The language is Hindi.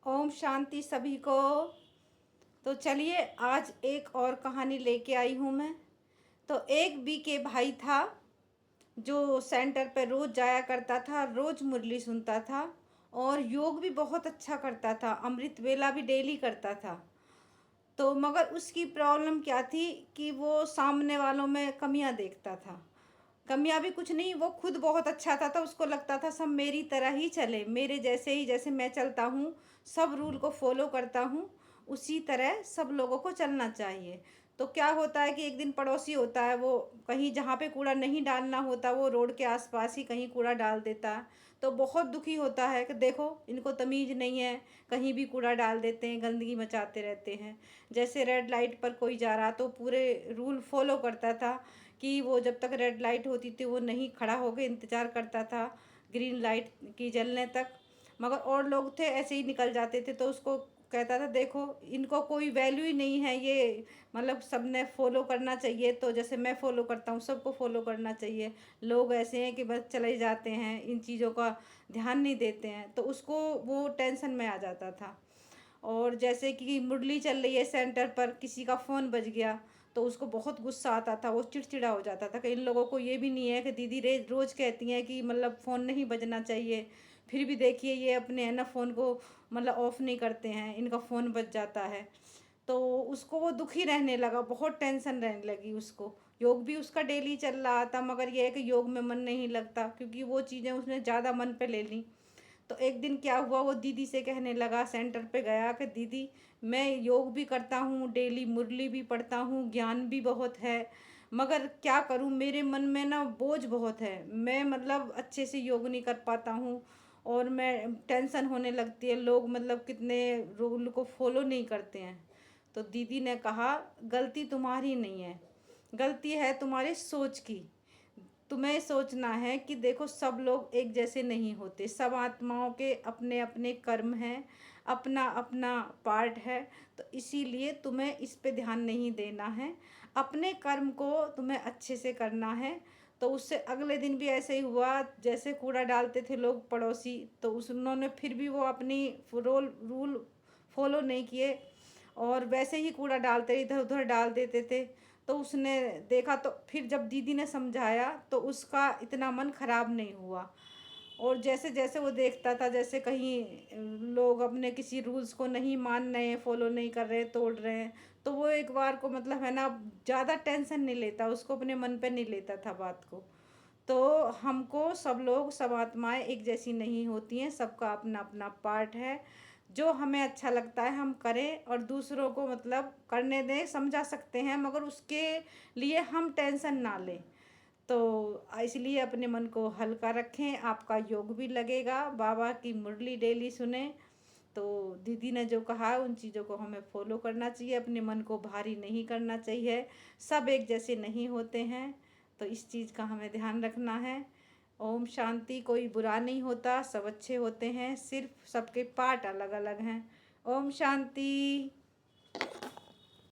ओम शांति सभी को। तो चलिए आज एक और कहानी लेके आई हूँ मैं। तो एक बी के भाई था जो सेंटर पे रोज़ जाया करता था, रोज़ मुरली सुनता था और योग भी बहुत अच्छा करता था, अमृत वेला भी डेली करता था। तो मगर उसकी प्रॉब्लम क्या थी कि वो सामने वालों में कमियां देखता था। कमियां भी कुछ नहीं, वो खुद बहुत अच्छा था, उसको लगता था सब मेरी तरह ही चले, मेरे जैसे ही, जैसे मैं चलता हूँ, सब रूल को फॉलो करता हूँ, उसी तरह सब लोगों को चलना चाहिए। तो क्या होता है कि एक दिन पड़ोसी होता है, वो कहीं जहाँ पे कूड़ा नहीं डालना होता वो रोड के आसपास ही कहीं कूड़ा डाल देता है। तो बहुत दुखी होता है कि देखो इनको तमीज़ नहीं है, कहीं भी कूड़ा डाल देते हैं, गंदगी मचाते रहते हैं। जैसे रेड लाइट पर कोई जा रहा तो पूरे रूल फॉलो करता था कि वो जब तक रेड लाइट होती थी वो नहीं खड़ा होकर इंतज़ार करता था ग्रीन लाइट की जलने तक। मगर और लोग थे ऐसे ही निकल जाते थे, तो उसको कहता था देखो इनको कोई वैल्यू ही नहीं है, ये मतलब सबने फॉलो करना चाहिए, तो जैसे मैं फॉलो करता हूँ सबको फॉलो करना चाहिए। लोग ऐसे हैं कि बस चले जाते हैं, इन चीज़ों का ध्यान नहीं देते हैं, तो उसको वो टेंशन में आ जाता था। और जैसे कि मुरली चल रही है सेंटर पर, किसी का फ़ोन बज गया तो उसको बहुत गुस्सा आता था, वो चिड़चिड़ा हो जाता था कि इन लोगों को ये भी नहीं है कि दीदी रे रोज़ कहती हैं कि मतलब फ़ोन नहीं बजना चाहिए, फिर भी देखिए ये अपने है ना फ़ोन को मतलब ऑफ़ नहीं करते हैं, इनका फ़ोन बज जाता है। तो उसको वो दुखी रहने लगा, बहुत टेंशन रहने लगी उसको। योग भी उसका डेली चल रहा था, मगर ये है कि योग में मन नहीं लगता क्योंकि वो चीज़ें उसने ज़्यादा मन पे ले ली। तो एक दिन क्या हुआ, वो दीदी से कहने लगा, सेंटर पे गया कि दीदी मैं योग भी करता हूँ, डेली मुरली भी पढ़ता हूँ, ज्ञान भी बहुत है, मगर क्या करूँ मेरे मन में ना बोझ बहुत है, मैं मतलब अच्छे से योग नहीं कर पाता हूँ और मैं टेंशन होने लगती है, लोग मतलब कितने रूल को फॉलो नहीं करते हैं। तो दीदी ने कहा गलती तुम्हारी नहीं है, गलती है तुम्हारी सोच की। तुम्हें सोचना है कि देखो सब लोग एक जैसे नहीं होते, सब आत्माओं के अपने अपने कर्म हैं, अपना अपना पार्ट है। तो इसीलिए तुम्हें इस पे ध्यान नहीं देना है, अपने कर्म को तुम्हें अच्छे से करना है। तो उससे अगले दिन भी ऐसे ही हुआ, जैसे कूड़ा डालते थे लोग पड़ोसी, तो उस उन्होंने फिर भी वो अपनी रूल फॉलो नहीं किए और वैसे ही कूड़ा डालते इधर उधर डाल देते थे। तो उसने देखा, तो फिर जब दीदी ने समझाया तो उसका इतना मन खराब नहीं हुआ। और जैसे जैसे वो देखता था जैसे कहीं लोग अपने किसी रूल्स को नहीं मान रहे हैं, फॉलो नहीं कर रहे, तोड़ रहे हैं, तो वो एक बार को मतलब है ना ज़्यादा टेंशन नहीं लेता, उसको अपने मन पे नहीं लेता था बात को। तो हमको सब लोग, सब आत्माएं एक जैसी नहीं होती हैं, सबका अपना अपना पार्ट है। जो हमें अच्छा लगता है हम करें और दूसरों को मतलब करने दें, समझा सकते हैं मगर उसके लिए हम टेंशन ना लें। तो इसलिए अपने मन को हल्का रखें, आपका योग भी लगेगा, बाबा की मुरली डेली सुने। तो दीदी ने जो कहा उन चीज़ों को हमें फॉलो करना चाहिए, अपने मन को भारी नहीं करना चाहिए, सब एक जैसे नहीं होते हैं, तो इस चीज़ का हमें ध्यान रखना है। ओम शांति, कोई बुरा नहीं होता, सब अच्छे होते हैं, सिर्फ सबके पार्ट अलग अलग हैं। ओम शांति।